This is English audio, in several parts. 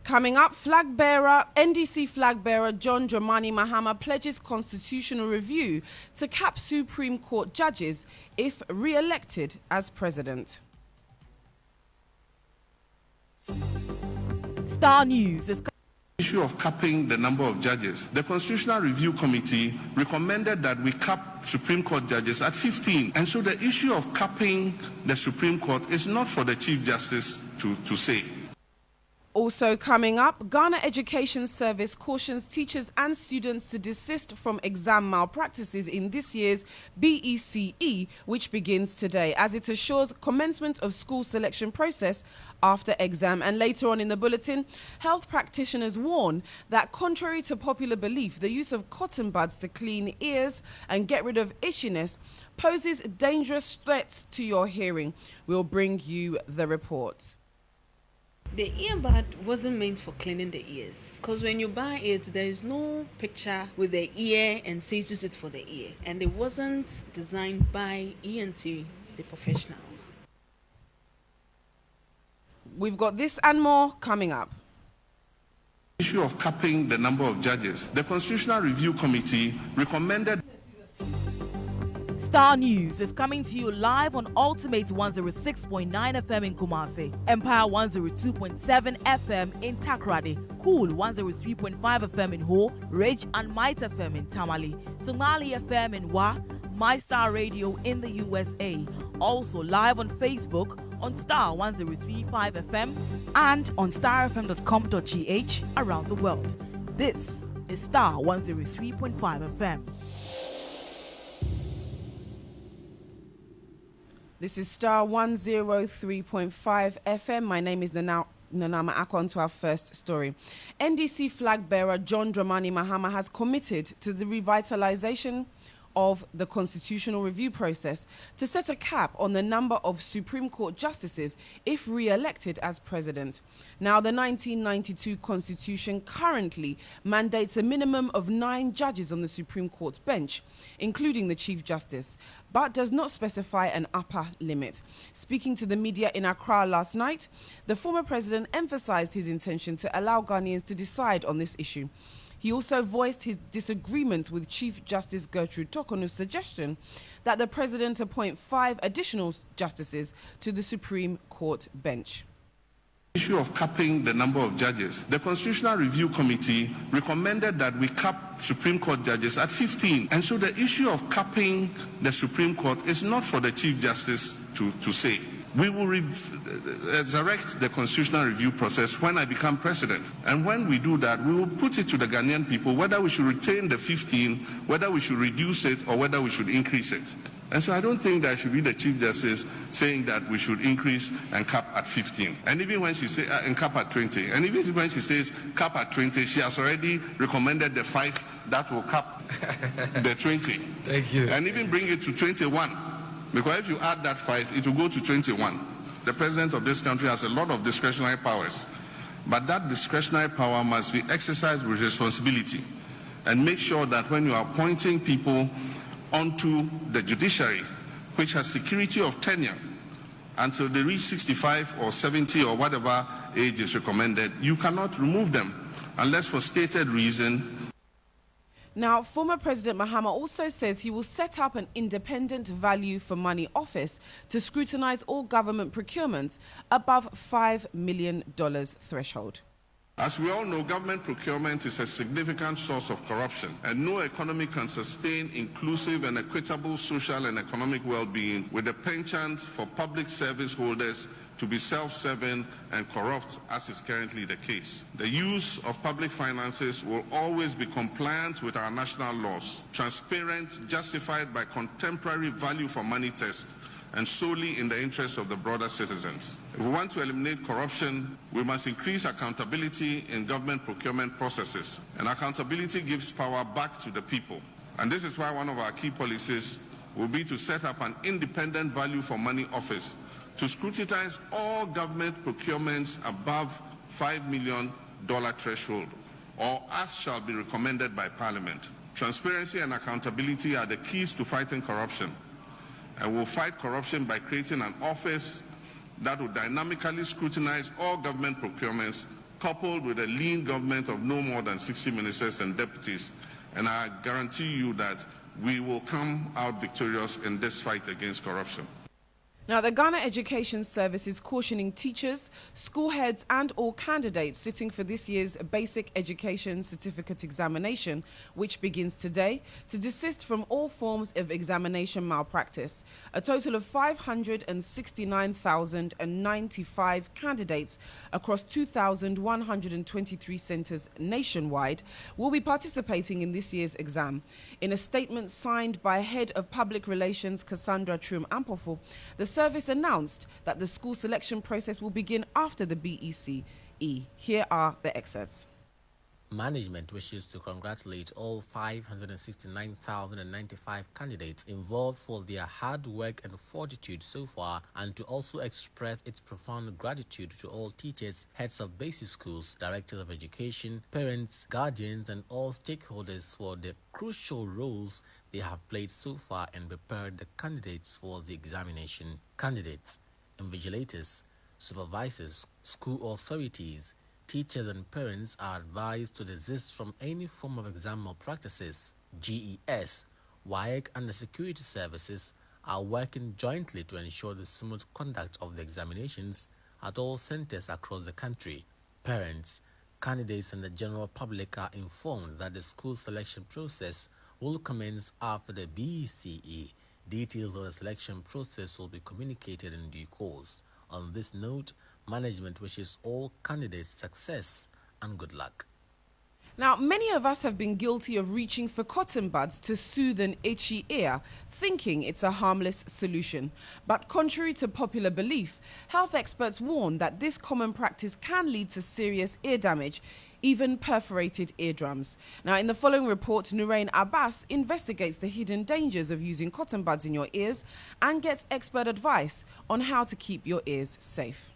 Coming up, NDC flag bearer John Dramani Mahama pledges constitutional review to cap Supreme Court judges if re-elected as president. Star News is issue of capping the number of judges. The Constitutional Review Committee recommended that we cap Supreme Court judges at 15. And so the issue of capping the Supreme Court is not for the Chief Justice to say. Also coming up, Ghana Education Service cautions teachers and students to desist from exam malpractices in this year's BECE, which begins today, as it assures commencement of school selection process after exam. And later on in the bulletin, health practitioners warn that contrary to popular belief, the use of cotton buds to clean ears and get rid of itchiness poses dangerous threats to your hearing. We'll bring you the report. The earbud wasn't meant for cleaning the ears, because when you buy it, there is no picture with the ear and says use it for the ear, and it wasn't designed by ENT, the professionals. We've got this and more coming up. Issue of capping the number of judges. The Constitutional Review Committee recommended. Star News is coming to you live on Ultimate 106.9 FM in Kumasi, Empire 102.7 FM in Takoradi, Cool 103.5 FM in Ho, Ridge and Might FM in Tamale, Somali FM in Wa, My Star Radio in the USA. Also live on Facebook on Star 103.5 FM and on starfm.com.gh around the world. This is Star 103.5 FM. This is Star 103.5 FM. My name is Amma Acquah. On to our first story. NDC flag bearer John Dramani Mahama has committed to the revitalization of the constitutional review process to set a cap on the number of Supreme Court justices if re-elected as president. Now, the 1992 Constitution currently mandates a minimum of 9 judges on the Supreme Court bench, including the Chief Justice, but does not specify an upper limit. Speaking to the media in Accra last night, the former president emphasized his intention to allow Ghanaians to decide on this issue. He also voiced his disagreement with Chief Justice Gertrude Tokonu's suggestion that the president appoint 5 additional justices to the Supreme Court bench. Issue of capping the number of judges. The Constitutional Review Committee recommended that we cap Supreme Court judges at 15. And so the issue of capping the Supreme Court is not for the Chief Justice to say. We will resurrect the constitutional review process when I become president. And when we do that, we will put it to the Ghanaian people whether we should retain the 15, whether we should reduce it, or whether we should increase it. And so I don't think that should be the Chief Justice saying that we should increase and cap at 15. And even when she says and cap at 20, and even when she says cap at 20, she has already recommended the 5 that will cap the 20. Thank you. And even bring it to 21. Because if you add that 5, it will go to 21. The president of this country has a lot of discretionary powers. But that discretionary power must be exercised with responsibility. And make sure that when you are appointing people onto the judiciary, which has security of tenure until they reach 65 or 70 or whatever age is recommended, you cannot remove them unless for stated reason. Now, former President Mahama also says he will set up an independent value for money office to scrutinize all government procurements above $5 million threshold. As we all know, government procurement is a significant source of corruption, and no economy can sustain inclusive and equitable social and economic well-being with a penchant for public service holders to be self-serving and corrupt, as is currently the case. The use of public finances will always be compliant with our national laws, transparent, justified by contemporary value for money tests, and solely in the interest of the broader citizens. If we want to eliminate corruption, we must increase accountability in government procurement processes. And accountability gives power back to the people. And this is why one of our key policies will be to set up an independent value for money office to scrutinize all government procurements above $5 million threshold, or as shall be recommended by Parliament. Transparency and accountability are the keys to fighting corruption. And we'll fight corruption by creating an office that will dynamically scrutinize all government procurements coupled with a lean government of no more than 60 ministers and deputies. And I guarantee you that we will come out victorious in this fight against corruption. Now, the Ghana Education Service is cautioning teachers, school heads and all candidates sitting for this year's Basic Education Certificate examination, which begins today, to desist from all forms of examination malpractice. A total of 569,095 candidates across 2,123 centres nationwide will be participating in this year's exam. In a statement signed by Head of Public Relations Cassandra Trum-Ampofo, the service announced that the school selection process will begin after the BECE. Here are the excerpts. Management wishes to congratulate all 569,095 candidates involved for their hard work and fortitude so far, and to also express its profound gratitude to all teachers, heads of basic schools, directors of education, parents, guardians, and all stakeholders for the crucial roles they have played so far and prepared the candidates for the examination. Candidates, invigilators, supervisors, school authorities, teachers and parents are advised to desist from any form of exam malpractices. GES, WAEC and the security services are working jointly to ensure the smooth conduct of the examinations at all centers across the country. Parents, candidates and the general public are informed that the school selection process will commence after the BECE. Details of the selection process will be communicated in due course. On this note, management wishes all candidates success and good luck. Now, many of us have been guilty of reaching for cotton buds to soothe an itchy ear, thinking it's a harmless solution. But contrary to popular belief, health experts warn that this common practice can lead to serious ear damage, even perforated eardrums. Now, in the following report, Nurain Abbas investigates the hidden dangers of using cotton buds in your ears and gets expert advice on how to keep your ears safe.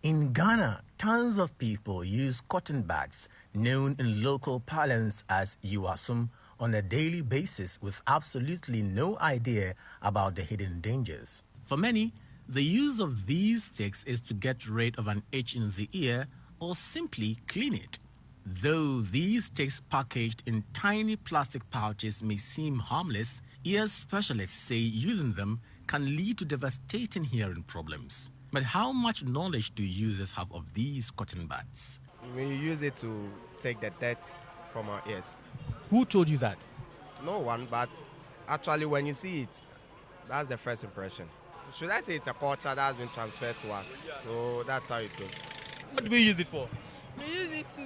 In Ghana, tons of people use cotton buds, known in local parlance as yuasum, on a daily basis with absolutely no idea about the hidden dangers. For many, the use of these sticks is to get rid of an itch in the ear or simply clean it. Though these sticks packaged in tiny plastic pouches may seem harmless, ear specialists say using them can lead to devastating hearing problems. But how much knowledge do users have of these cotton buds? We use it to take the dirt from our ears. Who told you that? No one, but actually when you see it, that's the first impression. Should I say it's a culture that has been transferred to us? So that's how it goes. What do we use it for? We use it to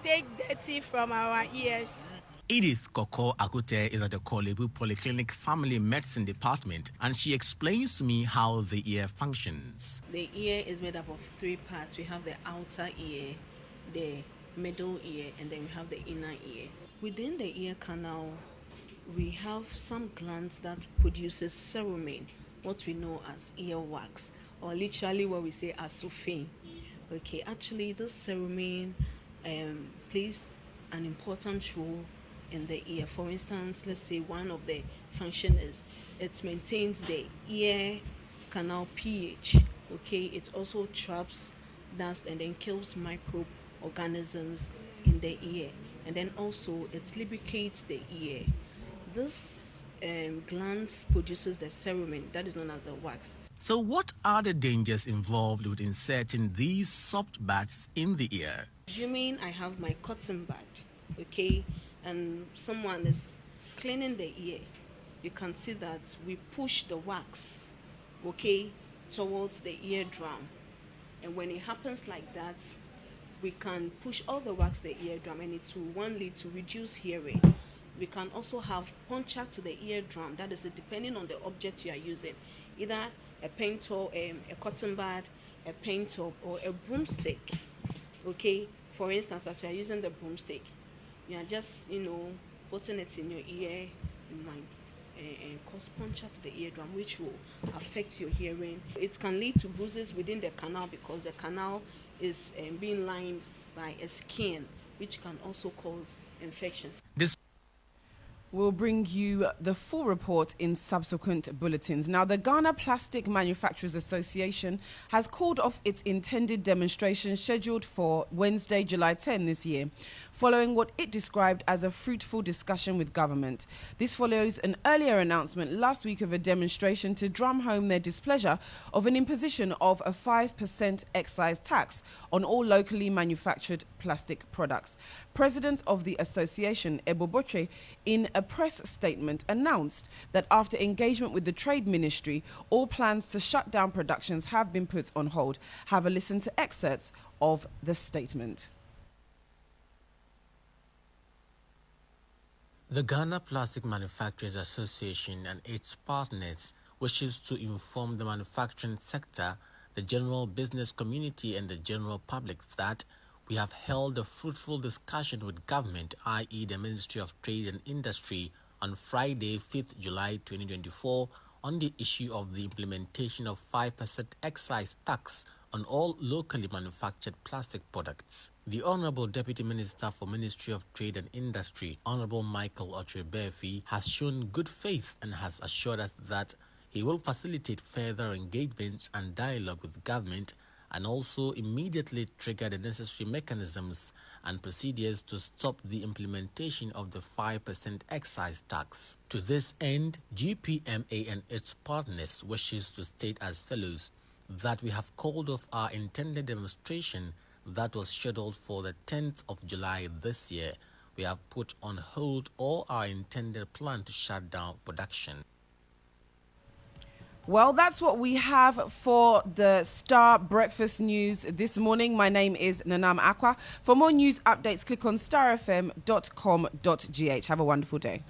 take dirty from our ears. Edith Koko Akute is at the Kolebu Polyclinic Family Medicine Department, and she explains to me how the ear functions. The ear is made up of three parts. We have the outer ear, the middle ear, and then we have the inner ear. Within the ear canal, we have some glands that produces cerumen, what we know as earwax, or literally what we say as sulfane. Okay, actually this cerumen plays an important role in the ear. For instance, let's say one of the function is it maintains the ear canal pH. Okay, it also traps dust and then kills microorganisms in the ear, and then also it lubricates the ear. This gland produces the cerumen that is known as the wax. So what are the dangers involved with inserting these soft buds in the ear? Assuming I have my cotton bud, okay, and someone is cleaning the ear, you can see that we push the wax, okay, towards the eardrum. And when it happens like that, we can push all the wax to the eardrum, and it will lead to reduce hearing. We can also have puncture to the eardrum. That is depending on the object you are using, either a paint or a cotton bud, a paint top, or a broomstick. Okay, for instance, as you are using the broomstick, you are just, putting it in your ear, you might cause puncture to the eardrum, which will affect your hearing. It can lead to bruises within the canal because the canal is being lined by a skin, which can also cause infections. We'll bring you the full report in subsequent bulletins. Now, the Ghana Plastic Manufacturers Association has called off its intended demonstration scheduled for Wednesday, July 10 this year, following what it described as a fruitful discussion with government. This follows an earlier announcement last week of a demonstration to drum home their displeasure of an imposition of a 5% excise tax on all locally manufactured plastic products. President of the association, Ebo Boche, in a press statement announced that after engagement with the Trade Ministry, all plans to shut down productions have been put on hold. Have a listen to excerpts of the statement. The Ghana Plastic Manufacturers Association and its partners wishes to inform the manufacturing sector, the general business community and the general public that we have held a fruitful discussion with government, i.e. the Ministry of Trade and Industry, on Friday, 5th July 2024, on the issue of the implementation of 5% excise tax on all locally manufactured plastic products. The Honorable Deputy Minister for Ministry of Trade and Industry, Honorable Michael Otrebefi, has shown good faith and has assured us that he will facilitate further engagement and dialogue with government and also immediately trigger the necessary mechanisms and procedures to stop the implementation of the 5% excise tax. To this end, GPMA and its partners wishes to state as follows that we have called off our intended demonstration that was scheduled for the 10th of July this year. We have put on hold all our intended plan to shut down production. Well, that's what we have for the Starr Breakfast News this morning. My name is Amma Acquah. For more news updates, click on starfm.com.gh. Have a wonderful day.